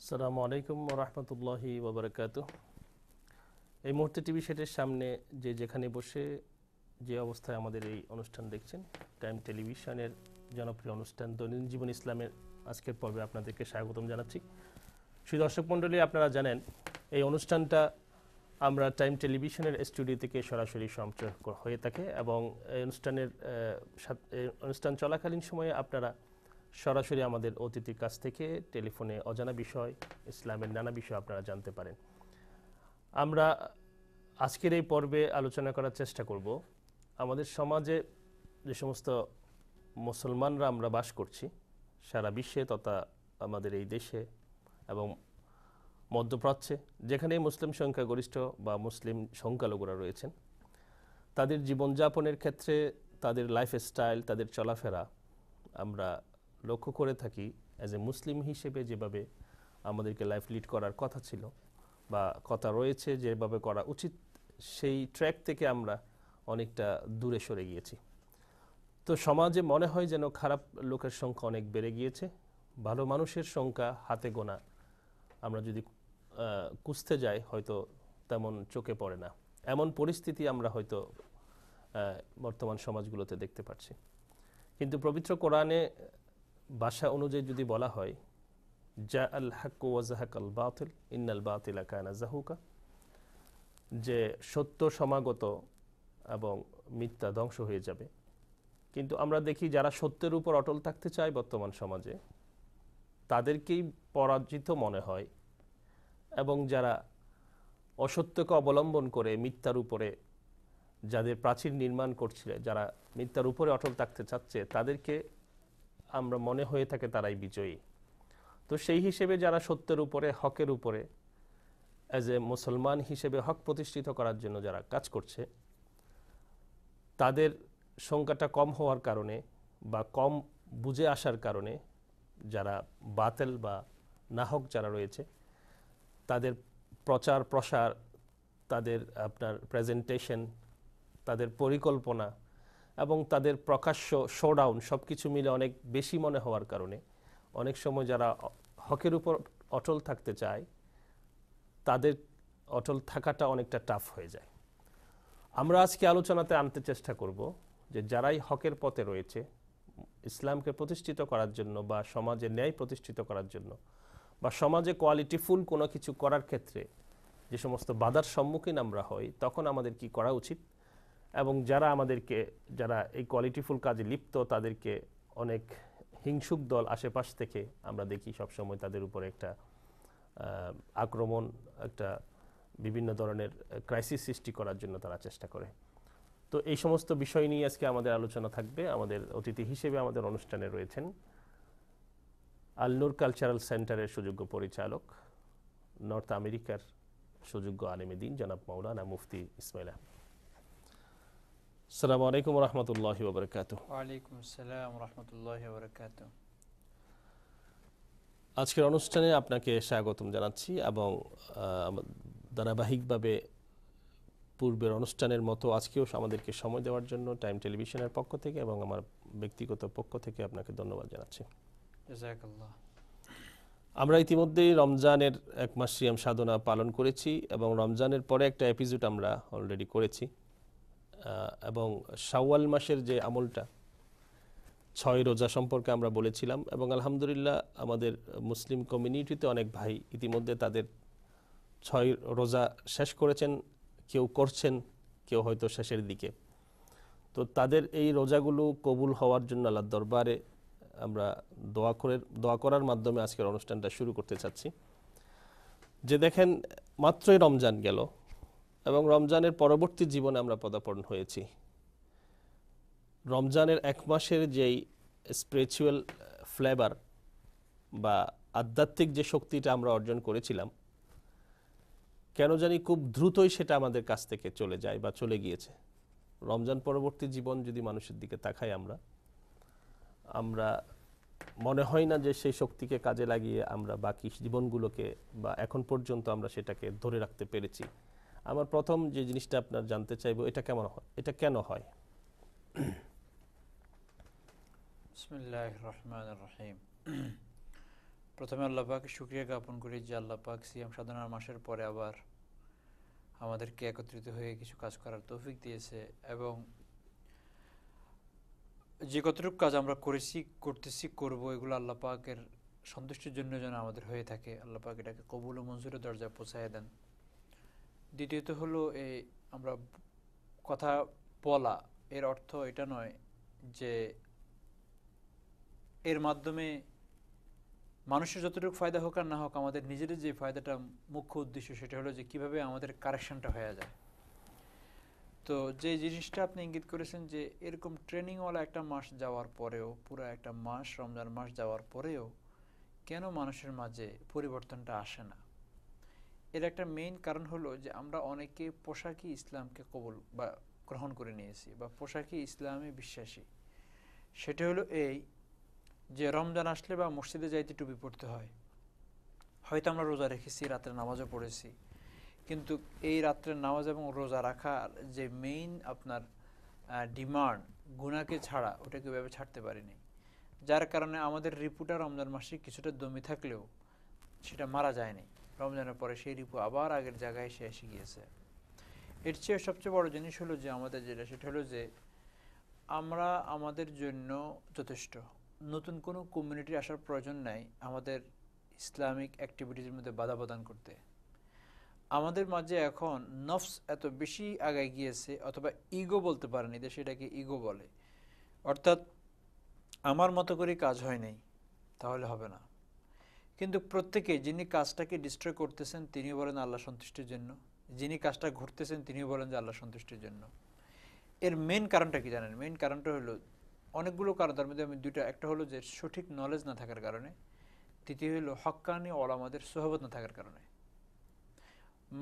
আসসালামু আলাইকুম ওয়া রাহমাতুল্লাহি ওয়া বারাকাতুহু। এই মুহূর্তে টিভি সেটের সামনে যেখানে বসে যে অবস্থায় আমাদের এই অনুষ্ঠান দেখছেন, টাইম টেলিভিশনের জনপ্রিয় অনুষ্ঠান দৈনন্দিন জীবন ইসলামের আজকের পর্বে আপনাদেরকে স্বাগতম জানাচ্ছি। শুধু দর্শক মণ্ডলী, আপনারা জানেন এই অনুষ্ঠানটা আমরা টাইম টেলিভিশনের স্টুডিও থেকে সরাসরি সম্প্রচার হয়ে থাকে এবং এই অনুষ্ঠান চলাকালীন সময়ে আপনারা সরাসরি আমাদের অতিথির কাছ থেকে টেলিফোনে অজানা বিষয়, ইসলামের নানা বিষয় আপনারা জানতে পারেন। আমরা আজকের এই পর্বে আলোচনা করার চেষ্টা করব আমাদের সমাজে যে সমস্ত মুসলমানরা আমরা বাস করছি সারা বিশ্বে তথা আমাদের এই দেশে এবং মধ্যপ্রাচ্যে, যেখানে মুসলিম সংখ্যাগরিষ্ঠ বা মুসলিম সংখ্যালঘুরা রয়েছেন, তাদের জীবনযাপনের ক্ষেত্রে তাদের লাইফস্টাইল, তাদের চলাফেরা আমরা লক্ষ্য করে থাকি অ্যাজ এ মুসলিম হিসেবে যেভাবে আমাদেরকে লাইফ লিড করার কথা ছিল বা কথা রয়েছে যেভাবে করা উচিত, সেই ট্র্যাক থেকে আমরা অনেকটা দূরে সরে গিয়েছি। তো সমাজে মনে হয় যেন খারাপ লোকের সংখ্যা অনেক বেড়ে গিয়েছে, ভালো মানুষের সংখ্যা হাতে গোনা, আমরা যদি খুঁজতে যাই হয়তো তেমন চোখে পড়ে না। এমন পরিস্থিতি আমরা হয়তো বর্তমান সমাজগুলোতে দেখতে পাচ্ছি। কিন্তু পবিত্র কোরআনে ভাষা অনুযায়ী যদি বলা হয় জা আল হাক্কু ওয়া যাহাকাল বাতিল ইন্নাল বাতিলা কানা যাহুকা, যে সত্য সমাগত এবং মিথ্যা ধ্বংস হয়ে যাবে, কিন্তু আমরা দেখি যারা সত্যের উপর অটল থাকতে চায় বর্তমান সমাজে তাদেরকেই পরাজিত মনে হয়, এবং যারা অসত্যকে অবলম্বন করে মিথ্যার উপরে যাদের প্রাচীর নির্মাণ করছে, যারা মিথ্যার উপরে অটল থাকতে চাচ্ছে, তাদেরকে আমরা মনে হয়ে থাকে তারাই বিজয়ী। তো সেই হিসেবে যারা সত্যের উপরে, হকের উপরে অ্যাজ এ মুসলমান হিসেবে হক প্রতিষ্ঠিত করার জন্য যারা কাজ করছে, তাদের সংখ্যাটা কম হওয়ার কারণে বা কম বুঝে আসার কারণে যারা বাতিল বা নাহক যারা রয়েছে, তাদের প্রচার প্রসার, তাদের আপনার প্রেজেন্টেশন, তাদের পরিকল্পনা এবং তাদের প্রকাশ্য শোডাউন সব কিছু মিলে অনেক বেশি মনে হওয়ার কারণে অনেক সময় যারা হকের উপর অটল থাকতে চায় তাদের অটল থাকাটা অনেকটা টাফ হয়ে যায়। আমরা আজকে আলোচনাতে আনতে চেষ্টা করব যে যারাই হকের পথে রয়েছে, ইসলামকে প্রতিষ্ঠিত করার জন্য বা সমাজে ন্যায় প্রতিষ্ঠিত করার জন্য বা সমাজে কোয়ালিটিফুল কোনো কিছু করার ক্ষেত্রে যে সমস্ত বাধার সম্মুখীন আমরা হই, তখন আমাদের কি করা উচিত, এবং যারা এই কোয়ালিটিফুল কাজে লিপ্ত তাদেরকে অনেক হিংসুক দল আশেপাশ থেকে আমরা দেখি সবসময় তাদের উপরে একটা আক্রমণ, একটা বিভিন্ন ধরনের ক্রাইসিস সৃষ্টি করার জন্য তারা চেষ্টা করে। তো এই সমস্ত বিষয় নিয়ে আজকে আমাদের আলোচনা থাকবে। আমাদের অতিথি হিসেবে আমাদের অনুষ্ঠানে রয়েছেন আল নূর কালচারাল সেন্টারের সুযোগ্য পরিচালক, নর্থ আমেরিকার সুযোগ্য আলেমে দ্বীন জনাব মাওলানা মুফতি ইসমাইল আহমেদ। আসসালামু আলাইকুম ওয়া রাহমাতুল্লাহি ওয়া বারাকাতুহু। ওয়া আলাইকুম আসসালাম ওয়া রাহমাতুল্লাহি ওয়া বারাকাতুহু। আজকের অনুষ্ঠানে আপনাকে স্বাগতম জানাচ্ছি এবং ধারাবাহিকভাবে পূর্বের অনুষ্ঠানের মতো আজকেও আমাদেরকে সময় দেওয়ার জন্য টাইম টেলিভিশনের পক্ষ থেকে এবং আমার ব্যক্তিগত পক্ষ থেকে আপনাকে ধন্যবাদ জানাচ্ছি। জাযাকাল্লাহ। আমরা ইতিমধ্যেই রমজানের এক মাস সিয়াম সাধনা পালন করেছি এবং রমজানের পরে একটা এপিসোড আমরা অলরেডি করেছি, এবং শাওয়াল মাসের যে আমলটা 6 রোজা সম্পর্কে আমরা বলেছিলাম, এবং আলহামদুলিল্লাহ আমাদের মুসলিম কমিউনিটিতে অনেক ভাই ইতিমধ্যে তাদের 6 রোজা শেষ করেছেন, কেউ করছেন, কেউ হয়তো শেষের দিকে। তো তাদের এই রোজাগুলো কবুল হওয়ার জন্য আল্লাহর দরবারে আমরা দোয়া করার মাধ্যমে আজকের অনুষ্ঠানটা শুরু করতে চাচ্ছি। যে দেখেন, মাত্রই রমজান গেল এবং রমজানের পরবর্তী জীবনে আমরা পদার্পণ হয়েছি। রমজানের এক মাসের যেই স্পিরিচুয়াল ফ্লেভার বা আধ্যাত্মিক যে শক্তিটা আমরা অর্জন করেছিলাম, কেন জানি খুব দ্রুতই সেটা আমাদের কাছ থেকে চলে যায় বা চলে গিয়েছে। রমজান পরবর্তী জীবন যদি মানুষের দিকে তাকাই আমরা মনে হয় না যে সেই শক্তিকে কাজে লাগিয়ে আমরা বাকি জীবনগুলোকে বা এখন পর্যন্ত আমরা সেটাকে ধরে রাখতে পেরেছি। আমার প্রথম যে জিনিসটা আপনার জানতে চাইবো, এটা কেমন হয়, এটা কেন হয়? বিসমিল্লাহির রহমানির রহিম। প্রথমে আল্লাহ পাকের শুকরিয়া জ্ঞাপন করি যে আল্লাহ পাক সিয়াম সাধনার মাসের পরে আবার আমাদেরকে একত্রিত হয়ে কিছু কাজ করার তৌফিক দিয়েছে, এবং যে কতটুকু কাজ আমরা করেছি, করতেছি, করব, এগুলো আল্লাহ পাকের সন্তুষ্টির জন্য যেন আমাদের হয়ে থাকে। আল্লাহ পাক এটাকে কবুল ও মঞ্জুরের দরজায় পৌঁছায় দেন। দ্বিতীয়ত হলো এই আমরা কথা বলা, এর অর্থ এটা নয় যে এর মাধ্যমে মানুষের যতটুকু ফায়দা হোক আর না হোক, আমাদের নিজেদের যে ফায়দাটা মুখ্য উদ্দেশ্য সেটা হলো যে কিভাবে আমাদের কারেকশনটা হয়ে যায়। তো যে জিনিসটা আপনি ইঙ্গিত করেছেন যে এরকম ট্রেনিংওয়ালা একটা মাস যাওয়ার পরেও, পুরো একটা মাস, রমজান মাস যাওয়ার পরেও কেন মানুষের মাঝে পরিবর্তনটা আসে না, এর একটা মেইন কারণ হলো যে আমরা অনেকে পোশাকি ইসলামকে কবুল বা গ্রহণ করে নিয়েছি, বা পোশাকি ইসলামে বিশ্বাসী। সেটা হলো এই যে রমজান আসলে বা মসজিদে যাইতে টুপি পড়তে হয়, হয়তো আমরা রোজা রেখেছি, রাত্রে নামাজও পড়েছি, কিন্তু এই রাত্রের নামাজ এবং রোজা রাখার যে মেইন আপনার ডিমান্ড, গুনাহকে ছাড়া, ওটাকে এভাবে ছাড়তে পারিনি, যার কারণে আমাদের রিপুটা রমজান মাসে কিছুটা দমি থাকলেও সেটা মারা যায়নি। রমজানের পরে সেই রিপু আবার আগের জায়গায় এসে গিয়েছে। এর চেয়ে সবচেয়ে বড় জিনিস হলো যে আমাদের যেটা, সেটা হলো যে আমরা আমাদের জন্য যথেষ্ট, নতুন কোনো কমিউনিটি আসার প্রয়োজন নাই আমাদের ইসলামিক অ্যাক্টিভিটিজের মধ্যে বাধা প্রদান করতে। আমাদের মাঝে এখন নফস এত বেশি আগায় গিয়েছে, অথবা ইগো বলতে পারেন, এদের সেটাকে ইগো বলে, অর্থাৎ আমার মতো করে কাজ হয় নাই তাহলে হবে না। কিন্তু প্রত্যেকে যিনি কাজটাকে ডিস্ট্রয় করতেছেন তিনিও বলেন আল্লাহ সন্তুষ্টির জন্য, যিনি কাজটা ঘুরতেছেন তিনিও বলেন যে আল্লাহ সন্তুষ্টির জন্য। এর মেন কারণটা কি জানেন? মেন কারণটা হলো অনেকগুলো কারণ, তার মধ্যে আমি দুইটা, একটা হলো যে সঠিক নলেজ না থাকার কারণে, তৃতীয় হলো হক্কানি ওলামাদের সোহবত না থাকার কারণে।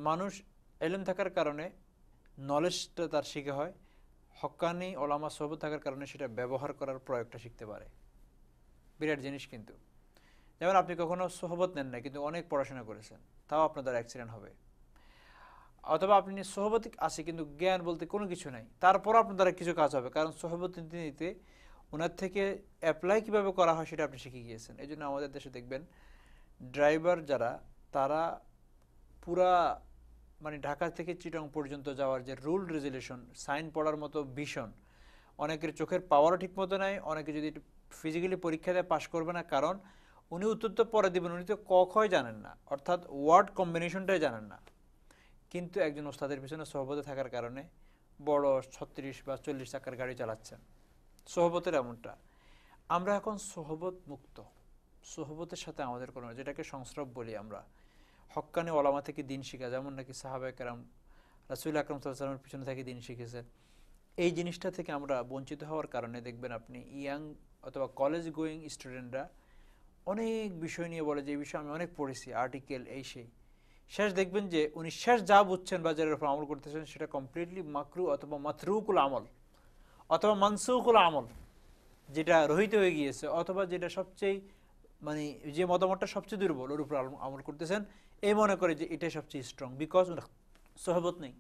মানুষ এলেম থাকার কারণে নলেজটা তার শিখে হয়, হক্কানি ওলামা সোহবত থাকার কারণে সেটা ব্যবহার করার প্রয়োগটা শিখতে পারে। বিরাট জিনিস। কিন্তু যেমন আপনি কখনো সোহবত নেন না কিন্তু অনেক পড়াশোনা করেছেন, তাও আপনার দ্বারা অ্যাক্সিডেন্ট হবে। অথবা আপনি সোহবত আছে কিন্তু জ্ঞান বলতে কোনো কিছু নাই, তারপরও আপনার দ্বারা কিছু কাজ হবে, কারণ সোহবত নিতে নিতে ওনার থেকে অ্যাপ্লাই কীভাবে করা হয় সেটা আপনি শিখে গিয়েছেন। এই জন্য আমাদের দেশে দেখবেন ড্রাইভার যারা, তারা পুরা মানে ঢাকা থেকে চিটং পর্যন্ত যাওয়ার যে রুল রেজুলেশন, সাইন পড়ার মতো ভীষণ, অনেকের চোখের পাওয়ারও ঠিক মতো নাই, অনেকে যদি ফিজিক্যালি পরীক্ষা দেয় পাশ করবে না, কারণ উনি উত্তর তো পরে দেবেন, উনি তো ক খই জানেন না, অর্থাৎ ওয়ার্ড কম্বিনেশনটাই জানেন না। কিন্তু একজন ওস্তাদের পিছনে সোহবতে থাকার কারণে বড় 36 বা 40 চাকার গাড়ি চালাচ্ছেন। সোহবতের এমনটা, আমরা এখন সোহবত মুক্ত। সোহবতের সাথে আমাদের কোনো, যেটাকে সংস্রব বলি আমরা, হক্কানি ওলামা থেকে দিন শিখা, যেমন নাকি সাহাবায়ে কেরাম রাসূল আকরাম সাল্লাল্লাহু আলাইহি ওয়াসাল্লামের পিছনে থেকে দিন শিখেছেন, এই জিনিসটা থেকে আমরা বঞ্চিত হওয়ার কারণে দেখবেন আপনি ইয়াং অথবা কলেজ গোয়িং স্টুডেন্টরা অনেক বিষয় নিয়ে বলে যে এই বিষয়ে আমি অনেক পড়েছি, আর্টিকেল, এই সেই, শেষ দেখবেন যে উনি শেষ যা বুঝছেন বা যার উপর আমল করতেছেন সেটা কমপ্লিটলি মাকরু অথবা মাতরুকুল আমল অথবা মানসুকুল আমল, যেটা রহিত হয়ে গিয়েছে, অথবা যেটা সবচেয়ে মানে যে মতামতটা সবচেয়ে দুর্বল ওর উপর আমল করতেছেন, এই মনে করে যে এটাই সবচেয়ে স্ট্রং, বিকজ সোহবত নেই,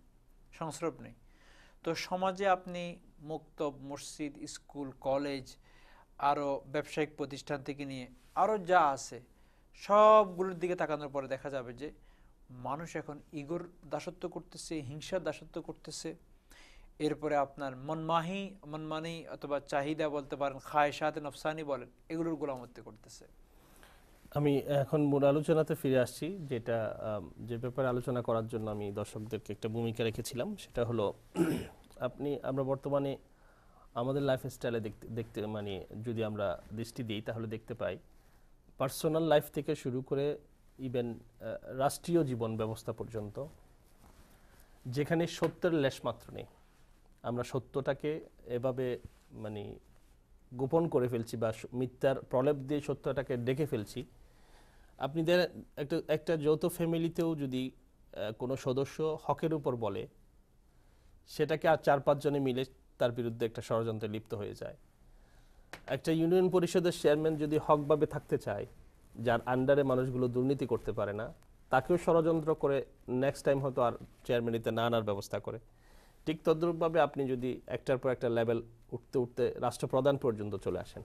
সংস্রব নেই। তো সমাজে আপনি মুক্ত মসজিদ, স্কুল, কলেজ, আরও ব্যবসায়িক প্রতিষ্ঠান থেকে নিয়ে আরও যা আছে সবগুলোর দিকে তাকানোর পরে দেখা যাবে যে মানুষ এখন ইগোর দাসত্ব করতেছে, হিংসার দাসত্ব করতেছে, এরপরে আপনার মনমানি অথবা চাহিদা বলতে পারেন, খায়শাত নফসানি বলেন, এগুলোর গোলামত্ব করতেছে। আমি এখন মূল আলোচনাতে ফিরে আসছি, যেটা যে ব্যাপারে আলোচনা করার জন্য আমি দর্শকদেরকে একটা ভূমিকা রেখেছিলাম, সেটা হলো আমরা বর্তমানে আমাদের লাইফস্টাইলে দেখতে মানে যদি আমরা দৃষ্টি দিই তাহলে দেখতে পাই পার্সোনাল লাইফ থেকে শুরু করে ইভেন রাষ্ট্রীয় জীবন ব্যবস্থা পর্যন্ত, যেখানে সত্যের লেশমাত্র নেই, আমরা সত্যটাকে এভাবে মানে গোপন করে ফেলছি বা মিথ্যার প্রলেপ দিয়ে সত্যটাকে ডেকে ফেলছি। আপনি একটা যৌথ ফ্যামিলিতেও যদি কোনো সদস্য হকের উপর বলে, সেটাকে আর 4-5 জনে মিলে তার বিরুদ্ধে একটা ষড়যন্ত্রে লিপ্ত হয়ে যায়। একটা ইউনিয়ন পরিষদের চেয়ারম্যান যদি হকভাবে থাকতে চায়, যার আন্ডারে মানুষগুলো দুর্নীতি করতে পারে না, তাকেও ষড়যন্ত্র করে নেক্সট টাইম হয়তো আর চেয়ারম্যানিতে না আনার ব্যবস্থা করে। ঠিক তদ্রূপভাবে আপনি যদি একটার পর একটা লেভেল উঠতে উঠতে রাষ্ট্রপ্রধান পর্যন্ত চলে আসেন,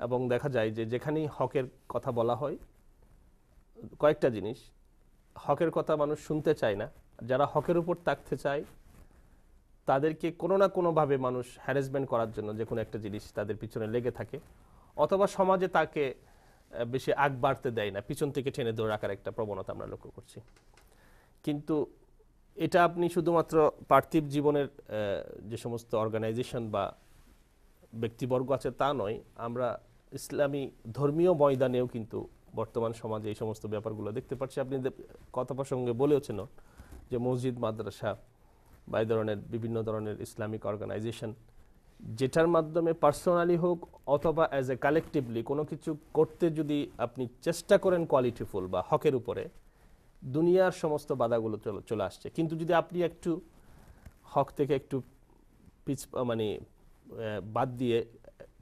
এবং দেখা যায় যে যেখানেই হকের কথা বলা হয় কয়েকটা জিনিস, হকের কথা মানুষ শুনতে চায় না, যারা হকের উপর থাকতে চায় তাদেরকে কোনো না কোনোভাবে মানুষ হ্যারাসমেন্ট করার জন্য যে কোনো একটা জিনিস তাদের পিছনে লেগে থাকে, অথবা সমাজে তাকে বেশি আগ বাড়তে দেয় না, পিছন থেকে টেনে ধরে রাখার একটা প্রবণতা আমরা লক্ষ্য করছি। কিন্তু এটা আপনি শুধুমাত্র পার্থিব জীবনের যে সমস্ত অর্গানাইজেশন বা ব্যক্তিবর্গ আছে তা নয়, আমরা ইসলামী ধর্মীয় ময়দানেও কিন্তু বর্তমান সমাজে এই সমস্ত ব্যাপারগুলো দেখতে পাচ্ছি। আপনি কথা প্রসঙ্গে বলেওছেন যে মসজিদ, মাদ্রাসা বা এই ধরনের বিভিন্ন ধরনের ইসলামিক অর্গানাইজেশন, যেটার মাধ্যমে পার্সোনালি হোক অথবা অ্যাজ এ কালেকটিভলি কোনো কিছু করতে যদি আপনি চেষ্টা করেন কোয়ালিটিফুল বা হকের উপরে, দুনিয়ার সমস্ত বাধাগুলো চলে আসছে। কিন্তু যদি আপনি একটু হক থেকে একটু মানে বাদ দিয়ে,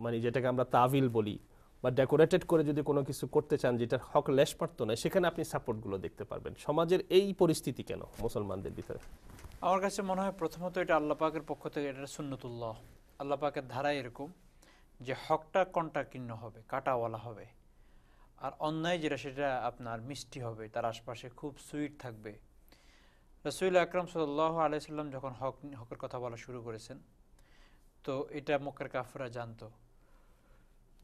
মানে যেটাকে আমরা তাবিল বলি বা ডেকোরেটেড করে যদি কোনো কিছু করতে চান যেটার হক লেশ পারত না, সেখানে আপনি সাপোর্টগুলো দেখতে পারবেন। সমাজের এই পরিস্থিতি কেন মুসলমানদের ভিতরে? আমার কাছে মনে হয় প্রথমত এটা আল্লাহ পাকের পক্ষ থেকে, এটা সুন্নতুল্লাহ, আল্লাহ পাকের ধারা এরকম যে হকটা কণ্টাকীর্ণ হবে, কাটাওয়ালা হবে, আর অন্যায় যেটা সেটা আপনার মিষ্টি হবে, তার আশপাশে খুব সুইট থাকবে। রাসূল আকরাম সাল্লাল্লাহু আলাইহি সাল্লাম যখন হকের কথা বলা শুরু করেছেন, তো এটা মক্কার কাফেররা জানতো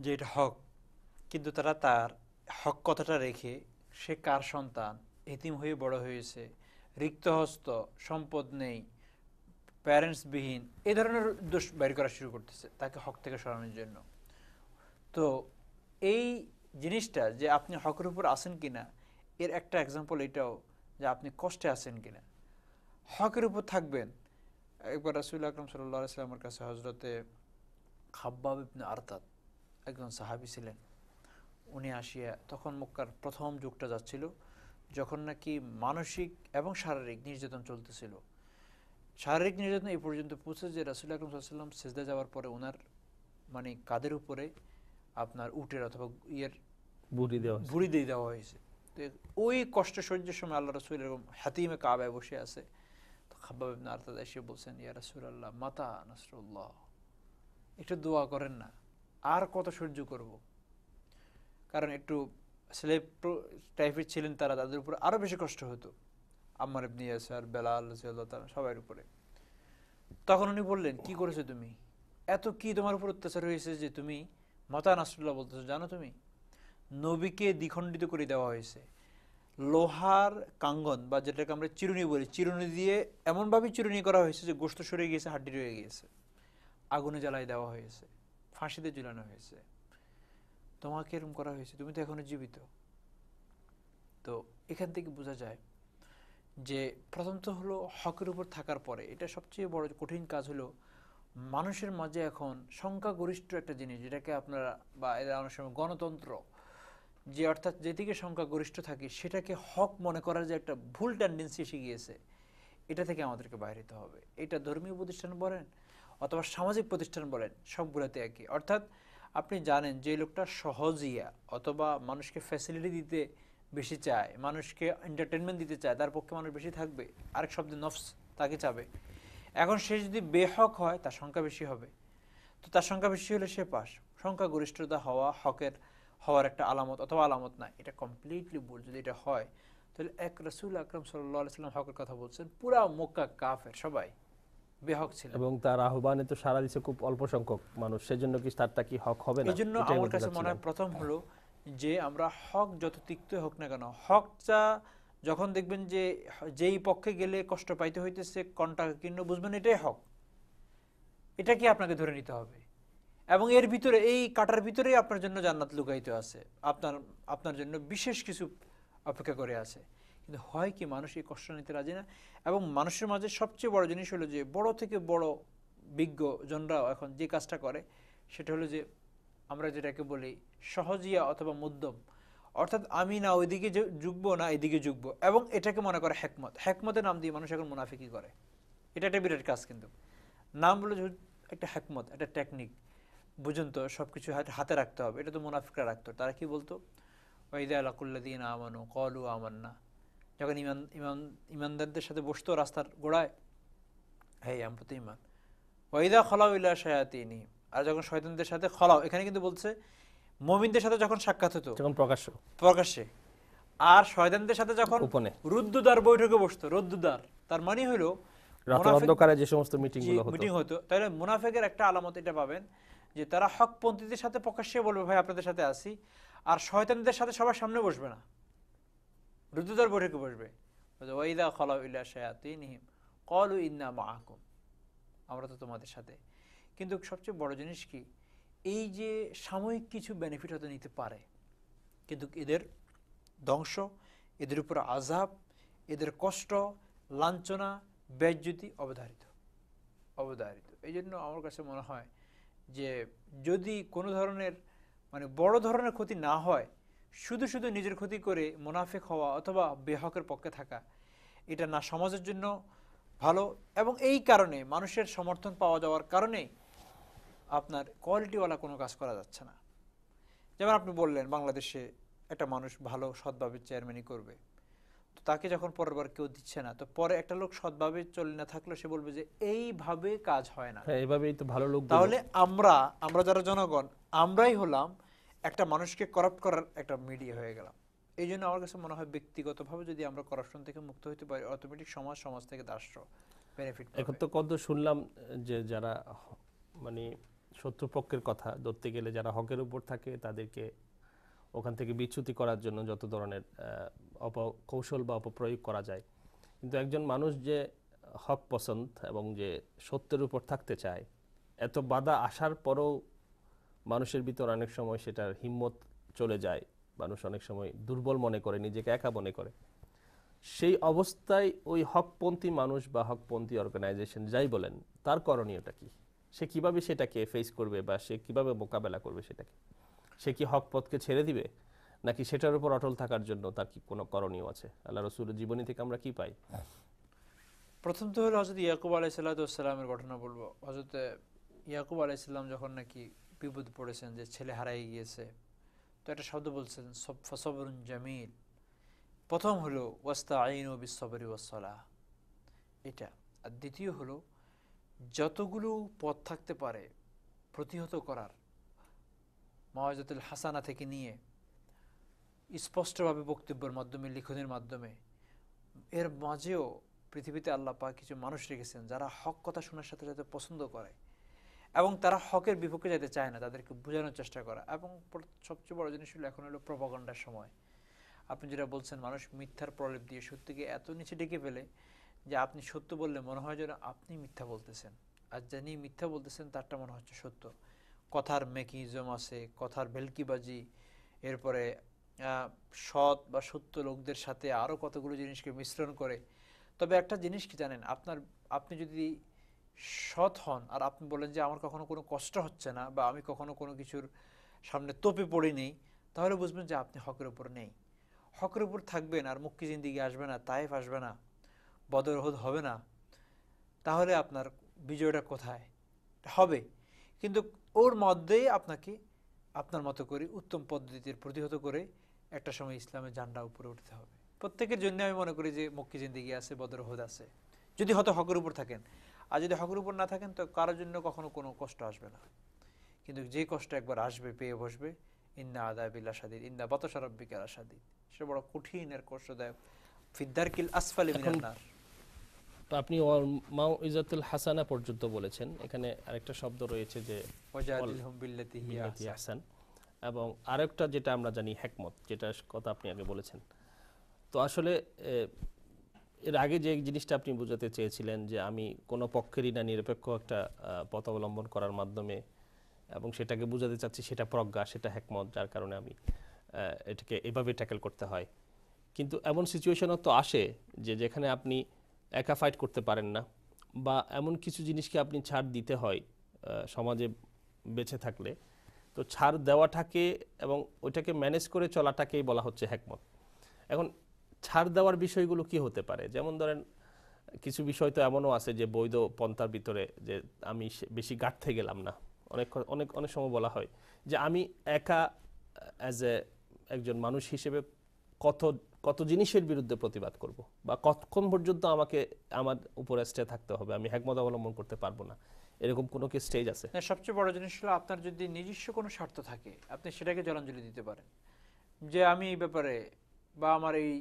যে এটা হক, কিন্তু তারা তার হক কথাটা রেখে সে কার সন্তান, এতিম হয়ে বড় হয়েছে, রিক্তহস্ত, সম্পদ নেই, প্যারেন্টসবিহীন, এই ধরনের দোষ বের করা শুরু করতেছে তাকে হক থেকে সরানোর জন্য। তো এই জিনিসটা যে আপনি হকের উপর আছেন কিনা, এর একটা এক্সাম্পল এটাও যে আপনি কষ্টে আছেন কিনা। হকের উপর থাকবেন। একবার রাসূল আকরাম সাল্লাল্লাহু আলাইহি ওয়াসাল্লামের কাছে হযরতে খাব্বাব ইবনে আরতাদ একজন সাহাবী ছিলেন। উনি আসিয়া, তখন মক্কার প্রথম যুগটা যাচ্ছিল যখন নাকি মানসিক এবং শারীরিক নির্যাতন চলতেছিল। শারীরিক নির্যাতন এই পর্যন্ত পৌঁছে যে রাসূল আকরাম সাল্লাল্লাহু আলাইহি ওয়াসাল্লাম সিজদা যাওয়ার পরে ওনার মানে কাঁধের উপরে আপনার উটের অথবা ভুঁড়ি দিয়ে দেওয়া হয়েছে। তো ওই কষ্ট সহ্যের সময় আল্লাহ রাসূল এরকম হাতিমে কাবায় বসে আছে। তো খাব্বাব ইবনে আরতাদ এসে বলছেন, ইয়া রাসূলুল্লাহ মাতা নাসরুল্লাহ, একটু দোয়া করেন না, আর কত সহ্য করব। কারণ একটু স্লেভ টাইপের ছিলেন তারা, তাদের উপর আরো বেশি কষ্ট হতো, আম্মার ইবনে ইয়াসার, বেলাল রাদিয়াল্লাহু তাআলা সবার উপরে। তখন উনি বললেন, কি করেছো তুমি, এত কি তোমার উপর অত্যাচার হয়েছে যে তুমি মাতা নাসরুল্লাহ বলতেছো? জানো তুমি নবীকে দ্বিখণ্ডিত করে দেওয়া হয়েছে, লোহার কাঙ্গন বা যেটাকে আমরা চিরুনি বলি, চিরুনি দিয়ে এমনভাবে চিরুনি করা হয়েছে যে গোশত সরে গিয়েছে, হাড্ডি রয়ে গিয়েছে, আগুনে জ্বালায় দেওয়া হয়েছে, ফাঁসিতে ঝুলানো হয়েছে, তোমাকে এরকম করা হয়েছে, তুমি তো এখনো জীবিত। তো এখান থেকে বোঝা যায় যে প্রথমত হলো হকের উপর থাকার পরে এটা সবচেয়ে বড় কঠিন কাজ হলো মানুষের মাঝে এখন সংখ্যাগরিষ্ঠ একটা জিনিস, যেটাকে আপনারা বা এরা অনেক সময় গণতন্ত্র, যে অর্থাৎ যেদিকে সংখ্যাগরিষ্ঠ থাকে সেটাকে হক মনে করার যে একটা ভুল টেন্ডেন্সি এসে গিয়েছে, এটা থেকে আমাদেরকে বাইরে হতে হবে। এটা ধর্মীয় প্রতিষ্ঠান বলেন অথবা সামাজিক প্রতিষ্ঠান বলেন, সবগুলোতে একই। অর্থাৎ আপনি জানেন যে লোকটা সহজিয়া অথবা মানুষকে ফ্যাসিলিটি দিতে বেশি চায়, মানুষকে এন্টারটেনমেন্ট দিতে চায়, তার পক্ষে মানুষ বেশি থাকবে, আরেক শব্দে নফস তাকে চাবে। এখন সে যদি বেহক হয় তার সংখ্যা বেশি হবে, তো তার সংখ্যা বেশি হলে সে পাস। সংখ্যাগরিষ্ঠতা হওয়া হকের হওয়ার একটা আলামত অথবা আলামত না, এটা কমপ্লিটলি ভুল। যদি এটা হয় তাহলে এক রাসূল আকরাম সাল্লাল্লাহু আলাইহি ওয়াসাল্লাম হকের কথা বলছেন, পুরা মক্কা কাফের সবাই বেহক ছিল, এবং তার আহ্বানে তো সারা দিচ্ছে খুব অল্প সংখ্যক মানুষ, সেজন্য কি তারটা কি হক হবে না? এজন্য আমার কাছে মনে হয় প্রথম হলো যে আমরা হক যত তিক্ত হোক না কেন, হকটা যখন দেখবেন যে যেই পক্ষে গেলে কষ্ট পাইতে হইতেছে, কণ্টাকীর্ণ, বুঝবেন এটাই হক, এটাকে আপনাকে ধরে নিতে হবে। এবং এর ভিতরে, এই কাটার ভিতরেই আপনার জন্য জান্নাত লুকায়িত আছে, আপনার জন্য বিশেষ কিছু অপেক্ষা করে আছে। কিন্তু হয় কি, মানুষ এই কষ্ট নিতে রাজি না। এবং মানুষের মাঝে সবচেয়ে বড় জিনিস হলো যে বড় থেকে বড় বিজ্ঞ জনরাও এখন যে কাজটা করে সেটা হলো যে আমরা যেটাকে বলি সহজিয়া অথবা মধ্যম, অর্থাৎ আমি না ওইদিকে ঝুঁকবো না এদিকে ঝুঁকবো, এবং এটাকে মনে করে হেকমত। হেকমতের নাম দিয়ে মানুষ এখন মুনাফিকি করে, এটা একটা বিরাট কাজ। কিন্তু নাম বলে একটা হেকমত, একটা টেকনিক, বুঝুন তো সবকিছু হাতে রাখতে হবে, এটা তো মুনাফিকরা রাখতো। তারা কি বলতো, ওয়াইদা লাকুল্লাযীনা আমানু ক্বালু আমান্না, যখন ইমানদারদের সাথে বসতো রাস্তার গোড়ায়, হ্যাঁ আমরা তো ইমান, ওয়াইদা খলাউ ইলা শায়াতিনিহিম, আর যখন শয়তানদের সাথে খলাও, এখানে কিন্তু বলছে মুমিনদের সাথে যখন সাক্ষাৎ হতো যখন প্রকাশ্যে, আর শয়তানদের সাথে যখন গোপনে রুদ্ধদ্বার বৈঠকে বসতো, রুদ্ধদ্বার তার মানে হলো রাতের অন্ধকারে যে সমস্ত মিটিং হতো, তাহলে মুনাফিকের একটা আলামত এটা পাবেন যে তারা হকপন্থীদের সাথে প্রকাশ্যে বলবে ভাই আপনাদের সাথে আসি, আর শয়তানদের সাথে সবার সামনে বসবে না, রুদ্ধদ্বার বৈঠকে বসবে। ওয়াইদা খালাউ ইলা শায়াতিনহিম ক্বালু ইন্না মাআকুম, আমরা তো তোমাদের সাথে। কিন্তু সবচেয়ে বড় জিনিস কি, এই যে সাময়িক কিছু বেনিফিট হতে নিতে পারে, কিন্তু এদের ধ্বংস, এদের উপর আযাব, এদের কষ্ট, লাঞ্ছনা, বেজ্জতি অবধারিত। এই জন্য আমার কাছে মনে হয় যে যদি কোনো ধরনের মানে বড় ধরনের ক্ষতি না হয়, শুধু শুধু নিজের ক্ষতি করে মুনাফিক হওয়া অথবা বেহকের পক্ষে থাকা, এটা না সমাজের জন্য ভালো, এবং এই কারণে মানুষের সমর্থন পাওয়া যাওয়ার কারণে আপনার কোয়ালিটিওয়ালা কোনো কাজ করা যাচ্ছে না। যেমন আপনি বললেন বাংলাদেশে একটা মানুষ ভালো সৎভাবে চেয়ারম্যানই করবে, তো তাকে যখন পরের বার কেউ দিচ্ছে না, তো পরে একটা লোক সৎভাবে চলে না থাকলে সে বলবে যে এইভাবে কাজ হয় না, এইভাবেই তো ভালো লোক। তাহলে আমরা যারা জনগণ, আমরাই হলাম একটা মানুষকে করাপ্ট করার একটা মিডিয়া হয়ে গেলাম। এই জন্য আমার কাছে মনে হয় ব্যক্তিগতভাবে যদি আমরা করাপশন থেকে মুক্ত হতে পারি, অটোমেটিক সমাজ থেকে রাষ্ট্র বেনিফিট পাবে। এখন তো কত শুনলাম যে যারা মানে শত্রুপক্ষের কথা ধরতে গেলে যারা হকের উপর থাকে তাদেরকে ওখান থেকে বিচ্যুতি করার জন্য যত ধরনের কৌশল বা অপপ্রয়োগ করা যায়, কিন্তু একজন মানুষ যে হক পছন্দ এবং যে সত্যের উপর থাকতে চায়, এত বাধা আসার পরেও মানুষের ভিতর অনেক সময় সেটার হিম্মত চলে যায়, মানুষ অনেক সময় দুর্বল মনে করে, নিজেকে একা মনে করে। সেই অবস্থায় ওই হকপন্থী মানুষ বা হকপন্থী অর্গানাইজেশন যাই বলেন, তার করণীয়টা কি? সে কিভাবে সেটাকে ফেস করবে বা সে কিভাবে মোকাবেলা করবে সেটাকে? সে কি হক পথকে ছেড়ে দিবে, নাকি সেটার উপর অটল থাকার জন্য তার কি কোনো করণীয় আছে? আল্লাহ রাসূলের জীবনী থেকে আমরা কি পাই? প্রথম তো হলো হযরত ইয়াকুব আলাইহিসসালামের ঘটনা বলবো। হযরত ইয়াকুব আলাইহিসসালাম যখন নাকি বিপদে পড়েছেন, যে ছেলে হারিয়ে গিয়েছে, তো একটা শব্দ বলছেন ফাসবরুন জামিল। প্রথম হলো ওয়াস্তাঈনু বিস-সাবরি ওয়াস-সালাহ, এটা। আর দ্বিতীয় হলো যতগুলো পথ থাকতে পারে প্রতিহত করার, মাওয়াজাতুল হাসানা থেকে নিয়ে স্পষ্টভাবে বক্তব্যের মাধ্যমে, লিখনের মাধ্যমে, এর মাঝেও পৃথিবীতে আল্লাহ পাক কিছু মানুষ রেখেছেন যারা হক কথা শোনার সাথে সাথে পছন্দ করে এবং তারা হকের বিপক্ষে যেতে চায় না, তাদেরকে বোঝানোর চেষ্টা করা। এবং সবচেয়ে বড় জিনিস হলো এখন হলো প্রপাগান্ডার সময়। আপনি যেটা বলছেন, মানুষ মিথ্যার প্রলেপ দিয়ে সত্যকে এত নিচে ডেকে ফেলে যে আপনি সত্য বললে মনে হয় যেন আপনি মিথ্যা বলতেছেন, আর যিনি মিথ্যা বলতেছেন তারটা মনে হচ্ছে সত্য। কথার মেকিজম আছে, কথার ভেলকিবাজি, এরপরে সৎ বা সত্য লোকদের সাথে আরও কতগুলো জিনিসকে মিশ্রণ করে। তবে একটা জিনিস কি জানেন, আপনি যদি সৎ হন আর আপনি বলেন যে আমার কখনো কোনো কষ্ট হচ্ছে না বা আমি কখনো কোনো কিছুর সামনে তোপে পড়ি নেই, তাহলে বুঝবেন যে আপনি হকের উপর নেই। হকের উপর থাকবেন আর মুক্কি জিন্দিগি আসবে না, তায়েফ আসবে না, বদর উহুদ হবে না, তাহলে আপনার বিজয়টা কোথায় হবে? কিন্তু ওর মধ্যেই আপনাকে আপনার মতো করে উত্তম পদ্ধতিতে প্রতিহত করে একটা সময় ইসলামের ঝান্ডা উপরে উঠতে হবে। প্রত্যেকের জন্য আমি মনে করি যে মুক্কি জিন্দিগি আছে, বদর উহুদ আছে, যদি হয়তো হকের উপর থাকেন। আর যদি হকের উপর না থাকেন তো কারোর জন্য কখনো কোনো কষ্ট আসবে না। কিন্তু যে কষ্ট একবার আসবে, পেয়ে বসবে, ইন্না আযাবিল্লাহি শাদীদ, ইন্না বাতাশা রাব্বিকা লাশাদীদ, সেটা বড় কঠিন আর কষ্টদায়ক, ফিদ্দারকিল আসফালি মিনান নার। তো আপনি মাউইজাতুল হাসানা পর্যন্ত বলেছেন, এখানে আরেকটা শব্দ রয়েছে যে ওয়াজাদিলহুম বিল্লাতি হিয়া আহসান, এবং আরেকটা যেটা আমরা জানি হিকমত, যেটার কথা আপনি আগে বলেছেন। তো আসলে এর আগে যে জিনিসটা আপনি বোঝাতে চেয়েছিলেন যে আমি কোনো পক্ষেরই না, নিরপেক্ষ একটা পথ অবলম্বন করার মাধ্যমে, এবং সেটাকে বোঝাতে চাচ্ছি সেটা প্রজ্ঞা, সেটা হিকমত, যার কারণে আমি এটাকে এভাবে ট্যাকেল করতে হয়। কিন্তু এমন সিচুয়েশনও তো আসে যে যেখানে আপনি একা ফাইট করতে পারেন না, বা এমন কিছু জিনিসকে আপনি ছাড় দিতে হয় সমাজে বেঁচে থাকলে, তো ছাড় দেওয়াটাকে এবং ওইটাকে ম্যানেজ করে চলাটাকেই বলা হচ্ছে হিকমত। এখন ছাড় দেওয়ার বিষয়গুলো কি হতে পারে? যেমন ধরেন কিছু বিষয় তো এমনও আছে যে বৈধ পন্থার ভিতরে যে আমি বেশি গাঁটতে গেলাম না। অনেক অনেক অনেক সময় বলা হয় যে আমি একা অ্যাজ একজন মানুষ হিসেবে কত জিনিসের বিরুদ্ধে প্রতিবাদ করব, বা কতক্ষণ পর্যন্ত আমাকে আমার উপরে স্টে থাকতে হবে, আমি হিকমত অবলম্বন করতে পারবো না। এরকম কোনো কি স্টেজ আছে? না, সবচেয়ে বড় জিনিস হলো আপনার যদি নিজস্ব কোনো স্বার্থ থাকে আপনি সেটাকে জলাঞ্জলি দিতে পারেন, যে আমি এই ব্যাপারে বা আমার এই,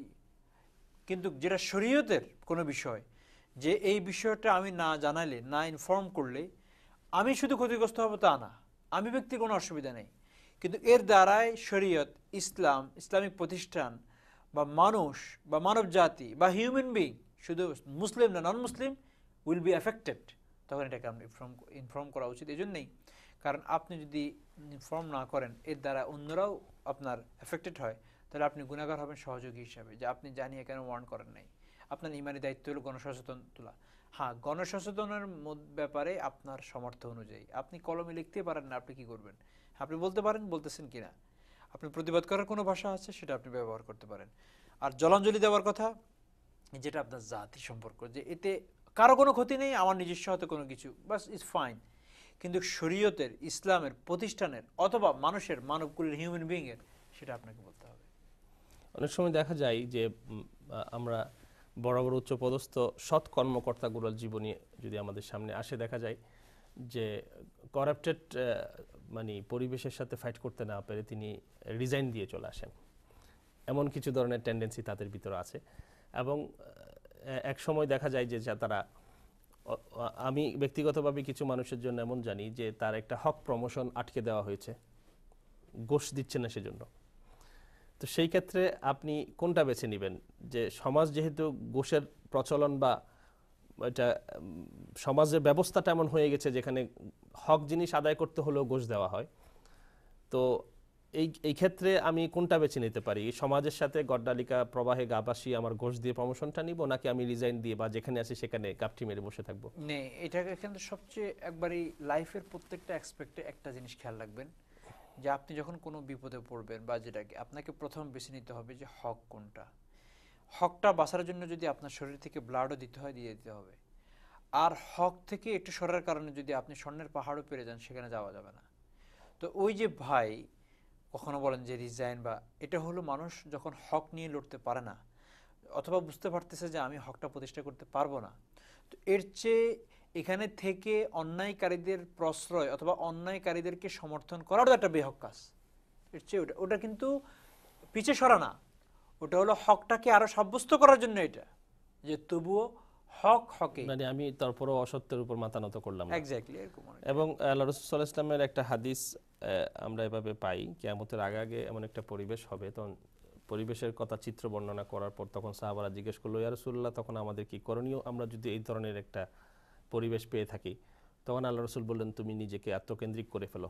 কিন্তু যেটা শরীয়তের কোনো বিষয়, যে এই বিষয়টা আমি না জানালে, না ইনফর্ম করলে আমি শুধু ক্ষতিগ্রস্ত হব তা না, আমি ব্যক্তির কোনো অসুবিধা নেই, কিন্তু এর দ্বারাই শরীয়ত, ইসলাম, ইসলামিক প্রতিষ্ঠান বা মানুষ বা মানব জাতি বা হিউম্যান বিং, শুধু মুসলিম না নন মুসলিম, উইল বি এফেক্টেড, তখন এটাকে আপনি ইনফর্ম করা উচিত। এই জন্যেই, কারণ আপনি যদি ইনফর্ম না করেন এর দ্বারা অন্যরাও আপনার এফেক্টেড হয়, তাহলে আপনি গুনাহগার হবেন সহযোগী হিসাবে, যে আপনি জানিয়ে কেন ওয়ার্ন করেন নাই। আপনার ইমানি দায়িত্ব হলো গণসচেতন তোলা। হ্যাঁ, গণসচেতনের ব্যাপারে আপনার সামর্থ্য অনুযায়ী আপনি কলমে লিখতে পারেন না, আপনি কি করবেন? আপনি বলতে পারেন, বলতেছেন কিনা, আপনি প্রতিবাদ করার কোনো ভাষা আছে সেটা আপনি ব্যবহার করতে পারেন। আর জলাঞ্জলি দেওয়ার কথা, যেটা আপনার জাতি সম্পর্ক, যে এতে কারো কোনো ক্ষতি নেই, আমার নিজস্ব হতে কোনো কিছু, বাস ইজ ফাইন, কিন্তু শরীয়তের, ইসলামের, প্রতিষ্ঠানের অথবা মানুষের, মানবকুলের, হিউম্যান বিইংয়ের, সেটা আপনাকে বলতে হবে। অনেক সময় দেখা যায় যে আমরা বড় বড় উচ্চপদস্থ সৎ কর্মকর্তাগুলোর জীবনী যদি আমাদের সামনে আসে, দেখা যায় যে করাপ্টেড মানে পরিবেশের সাথে ফাইট করতে না পেরে তিনি রিজাইন দিয়ে চলে আসেন, এমন কিছু ধরনের টেন্ডেন্সি তাদের ভিতরে আছে। এবং এক সময় দেখা যায় যে তারা, আমি ব্যক্তিগতভাবে কিছু মানুষের জন্য এমন জানি যে তার একটা হক প্রমোশন আটকে দেওয়া হয়েছে, ঘুষ দিচ্ছে না সেজন্য। তো সেই ক্ষেত্রে আপনি কোনটা বেছে নেবেন? যে সমাজ যেহেতু ঘুষের প্রচলন বা এটা সমাজের ব্যবস্থাটা এমন হয়ে গেছে যেখানে হক জিনিস আদায় করতে হলেও ঘুষ দেওয়া হয়, তো এই ক্ষেত্রে আমি কোনটা বেছে নিতে পারি? সমাজের সাথে গড্ডালিকা প্রবাহে গা ভাসিয়ে আমার ঘুষ দিয়ে প্রমোশনটা নিব, নাকি আমি রিজাইন দিয়ে বা যেখানে আছি সেখানে গাপটি মেরে বসে থাকবো? নে, এটাকে কিন্তু সবচেয়ে একবারই লাইফের প্রত্যেকটা অ্যাসপেক্টে একটা জিনিস খেয়াল রাখবেন, যে আপনি যখন কোনো বিপদে পড়বেন বা যেটাকে আপনাকে প্রথম বেছে নিতে হবে যে হক কোনটা। হকটা বাঁচার জন্য যদি আপনার শরীর থেকে ব্লাডও দিতে হয়, দিয়ে দিতে হবে। আর হক থেকে একটু সরার কারণে যদি আপনি স্বর্ণের পাহাড়ও পেরে যান, সেখানে যাওয়া যাবে না। তো ওই যে ভাই কখনো বলেন যে রিজাইন, বা এটা হলো মানুষ যখন হক নিয়ে লড়তে পারে না, অথবা বুঝতে পারতেছে যে আমি হকটা প্রতিষ্ঠা করতে পারবো না, তো এর চেয়ে এখানে থেকে অন্যায়কারীদের প্রশ্রয় অথবা অন্যায়কারীদেরকে সমর্থন করারও একটা বেহক কাজ। এর চেয়ে ওটা কিন্তু পিছে সরা না, ওটা হলো হকটাকে আরো সাব্যস্ত করার জন্য, এটা যে তবুও হক হকে, মানে আমি তারপরও অসত্যের উপর মাথা নত করলাম না। এক্স্যাক্টলি এরকম। এবং আল্লাহ রাসূল সাল্লাল্লাহু আলাইহি ওয়াসাল্লামের একটা হাদিস আমরা এভাবে পাই, কিয়ামতের আগে আগে এমন একটা পরিবেশ হবে, তখন পরিবেশের কথা চিত্র বর্ণনা করার পর তখন সাহাবারা জিজ্ঞেস করলো, ইয়া রাসূলুল্লাহ, তখন আমাদের কি করণীয় আমরা যদি এই ধরনের একটা পরিবেশ পেয়ে থাকি? তখন আল্লাহ রাসূল বললেন, তুমি নিজেকে আত্মকেন্দ্রিক করে ফেলো,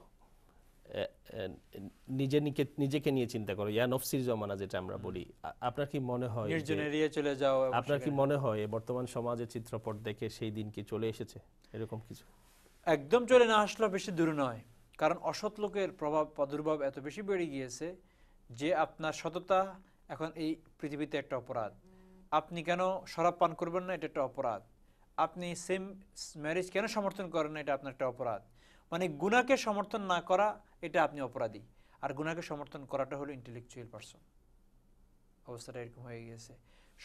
নিজেকে নিয়ে চিন্তা করো, ইয়া নফসির জমানা যেটা আমরা বলি। আপনার কি মনে হয়, নির্জন এরিয়া চলে যাও, আপনার কি মনে হয় বর্তমান সমাজে চিত্রপট দেখে সেই দিন কি চলে এসেছে এরকম কিছু? একদম চলে না আসলে বেশি দূরে নয়, কারণ অসৎ লোকের প্রভাব প্রাদুর্ভাব এত বেশি বেড়ে গিয়েছে যে আপনার সততা এখন এই পৃথিবীতে একটা অপরাধ। আপনি কেন শরাব পান করবেন না, এটা একটা অপরাধ। আপনি সেম ম্যারেজ কেন সমর্থন করেন না, এটা আপনার একটা অপরাধ। মানে গুনাহকে সমর্থন না করা, এটা আপনি অপরাধী। আর গুনাহকে সমর্থন করাটা হলো ইন্টেলেকচুয়াল পারসন। অবস্থাটা এরকম হয়ে গিয়েছে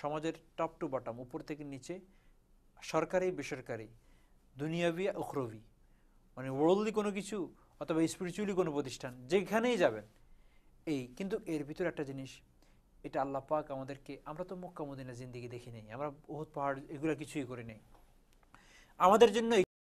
সমাজের টপ টু বটম, উপর থেকে নিচে, সরকারি বেসরকারি, দুনিয়াবি উখরবি, মানে ওয়ার্ল্ডলি কোনো কিছু অথবা স্পিরিচুয়ালি কোনো প্রতিষ্ঠান, যেখানেই যাবেন এই। কিন্তু এর ভিতরে একটা জিনিস, এটা আল্লাহ পাক আমাদেরকে, আমরা তো মক্কা মদিনা জিন্দেগি দেখি নেই, আমরা উহুদ পাহাড় এগুলো কিছুই করি নেই, আমাদের জন্য